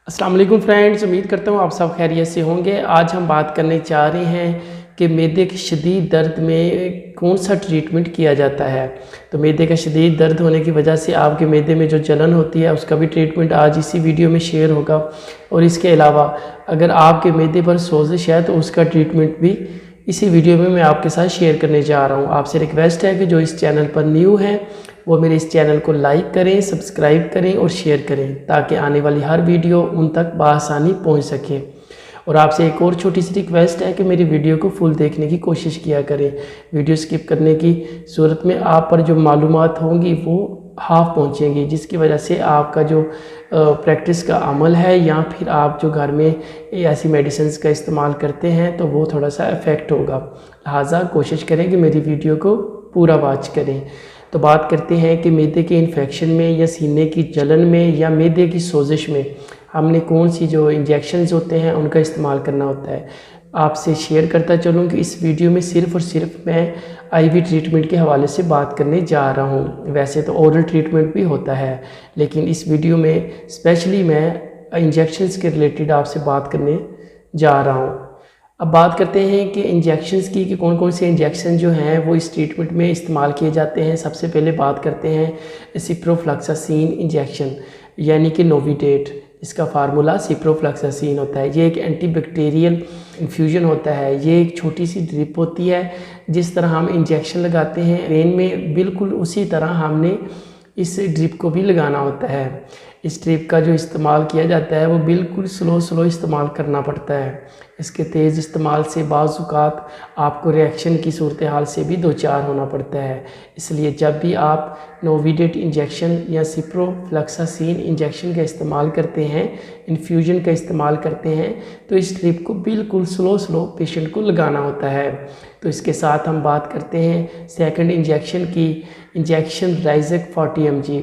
अस्सलाम वालेकुम फ्रेंड्स, उम्मीद करता हूँ आप सब खैरियत से होंगे। आज हम बात करने जा रहे हैं कि मैदे के शदीद दर्द में कौन सा ट्रीटमेंट किया जाता है। तो मैदे का शदीद दर्द होने की वजह से आपके मैदे में जो जलन होती है उसका भी ट्रीटमेंट आज इसी वीडियो में शेयर होगा। और इसके अलावा अगर आपके मैदे पर सोजिश है तो उसका ट्रीटमेंट भी इसी वीडियो में मैं आपके साथ शेयर करने जा रहा हूँ। आपसे रिक्वेस्ट है कि जो इस चैनल पर न्यू है वो मेरे इस चैनल को लाइक करें, सब्सक्राइब करें और शेयर करें ताकि आने वाली हर वीडियो उन तक बआसानी पहुंच सके। और आपसे एक और छोटी सी रिक्वेस्ट है कि मेरी वीडियो को फुल देखने की कोशिश किया करें। वीडियो स्किप करने की सूरत में आप पर जो मालूमात होंगी वो हाफ पहुंचेंगी, जिसकी वजह से आपका जो प्रैक्टिस का अमल है या फिर आप जो घर में ऐसी मेडिसिन का इस्तेमाल करते हैं तो वो थोड़ा सा इफ़ेक्ट होगा। लिहाजा कोशिश करें कि मेरी वीडियो को पूरा वॉच करें। तो बात करते हैं कि मैदे के इन्फेक्शन में या सीने की जलन में या मैदे की सोजिश में हमने कौन सी जो इंजेक्शन्स होते हैं उनका इस्तेमाल करना होता है। आपसे शेयर करता चलूँ कि इस वीडियो में सिर्फ़ और सिर्फ मैं आईवी ट्रीटमेंट के हवाले से बात करने जा रहा हूँ। वैसे तो ओरल ट्रीटमेंट भी होता है, लेकिन इस वीडियो में स्पेशली मैं इंजेक्शन्स के रिलेटेड आपसे बात करने जा रहा हूँ। अब बात करते हैं कि इंजेक्शन्स की कि कौन कौन से इंजेक्शन जो हैं वो इस ट्रीटमेंट में इस्तेमाल किए जाते हैं। सबसे पहले बात करते हैं सिप्रोफ्लॉक्सासिन इंजेक्शन यानी कि नोविडेट। इसका फार्मूला सिप्रोफ्लॉक्सासिन होता है। ये एक एंटीबैक्टीरियल इन्फ्यूजन होता है। ये एक छोटी सी ड्रिप होती है। जिस तरह हम इंजेक्शन लगाते हैं वेन में, बिल्कुल उसी तरह हमने इस ड्रिप को भी लगाना होता है। इस ड्रिप का जो इस्तेमाल किया जाता है वो बिल्कुल स्लो इस्तेमाल करना पड़ता है। इसके तेज़ इस्तेमाल से बाज़ औक़ात आपको रिएक्शन की सूरत हाल से भी दो चार होना पड़ता है। इसलिए जब भी आप नोविडेट इंजेक्शन या सिप्रोफ्लॉक्सासिन इंजेक्शन का इस्तेमाल करते हैं, इन्फ्यूजन का इस्तेमाल करते हैं, तो इस ड्रिप को बिल्कुल स्लो पेशेंट को लगाना होता है। तो इसके साथ हम बात करते हैं सेकंड इंजेक्शन की, इंजेक्शन राइज़क 40 mg।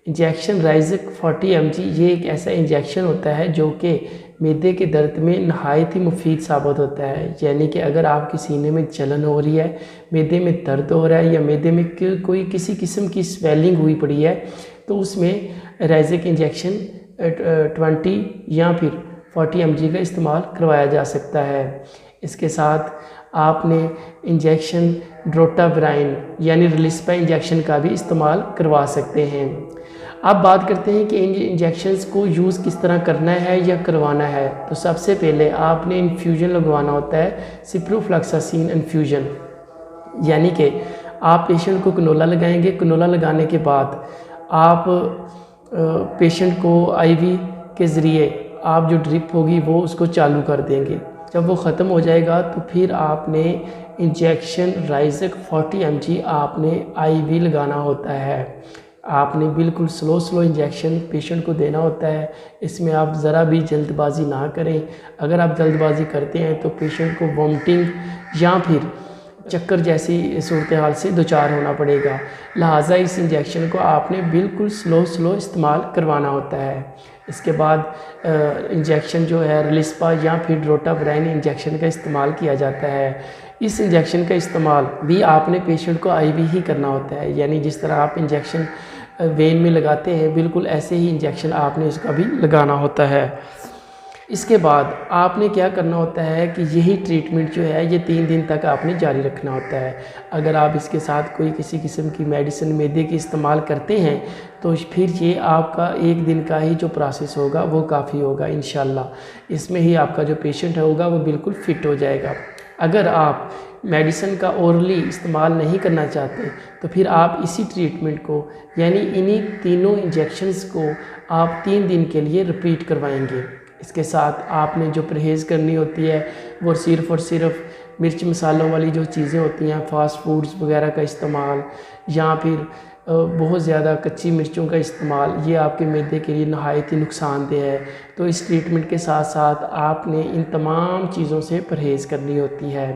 इंजेक्शन राइज़क 40 mg ये एक ऐसा इंजेक्शन होता है जो कि मैदे के दर्द में नहायत ही मुफीद साबित होता है। यानी कि अगर आपके सीने में जलन हो रही है, मैदे में दर्द हो रहा है या मैदे में कोई किसी किस्म की स्वेलिंग हुई पड़ी है, तो उसमें राइज़क इंजेक्शन 20 या फिर 40 mg का इस्तेमाल करवाया जा सकता है। इसके साथ आपने इंजेक्शन ड्रोटाविराइन यानी रिलिस्पा इंजेक्शन का भी इस्तेमाल करवा सकते हैं। अब बात करते हैं कि इन इंजेक्शन्स को यूज़ किस तरह करना है या करवाना है। तो सबसे पहले आपने इन्फ्यूजन लगवाना होता है, सिप्रोफ्लॉक्सासिन इन्फ्यूजन। यानी कि आप पेशेंट को कनोला लगाएंगे। कनोला लगाने के बाद आप पेशेंट को आईवी के ज़रिए आप जो ड्रिप होगी वो उसको चालू कर देंगे। जब वो ख़त्म हो जाएगा तो फिर आपने इंजेक्शन राइज़क 40 mg आपने आईवी लगाना होता है। आपने बिल्कुल स्लो इंजेक्शन पेशेंट को देना होता है। इसमें आप ज़रा भी जल्दबाजी ना करें। अगर आप जल्दबाजी करते हैं तो पेशेंट को वॉमिटिंग या फिर चक्कर जैसी सूरत हाल से दो चार होना पड़ेगा। लिहाजा इस इंजेक्शन को आपने बिल्कुल स्लो इस्तेमाल करवाना होता है। इसके बाद इंजेक्शन जो है रिलिस्पा या फिर ड्रोटाविराइन इंजेक्शन का इस्तेमाल किया जाता है। इस इंजेक्शन का इस्तेमाल भी आपने पेशेंट को आईवी ही करना होता है। यानी जिस तरह आप इंजेक्शन वेन में लगाते हैं बिल्कुल ऐसे ही इंजेक्शन आपने इसका भी लगाना होता है। इसके बाद आपने क्या करना होता है कि यही ट्रीटमेंट जो है ये 3 दिन तक आपने जारी रखना होता है। अगर आप इसके साथ कोई किसी किस्म की मेडिसिन मैदे की इस्तेमाल करते हैं तो फिर ये आपका 1 दिन का ही जो प्रोसेस होगा वो काफ़ी होगा इंशाल्लाह। इसमें ही आपका जो पेशेंट होगा वो बिल्कुल फ़िट हो जाएगा। अगर आप मेडिसिन का ओरली इस्तेमाल नहीं करना चाहते तो फिर आप इसी ट्रीटमेंट को यानी इन्हीं तीनों इंजेक्शन्स को आप 3 दिन के लिए रिपीट करवाएंगे। इसके साथ आपने जो परहेज़ करनी होती है वो सिर्फ़ और सिर्फ मिर्च मसालों वाली जो चीज़ें होती हैं, फ़ास्ट फूड्स वगैरह का इस्तेमाल या फिर बहुत ज़्यादा कच्ची मिर्चों का इस्तेमाल, ये आपके मैदे के लिए नहायत ही नुकसानदेह है। तो इस ट्रीटमेंट के साथ साथ आपने इन तमाम चीज़ों से परहेज़ करनी होती है।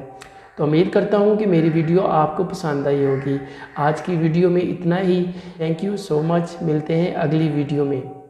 तो उम्मीद करता हूँ कि मेरी वीडियो आपको पसंद आई होगी। आज की वीडियो में इतना ही। Thank you so much. मिलते हैं अगली वीडियो में।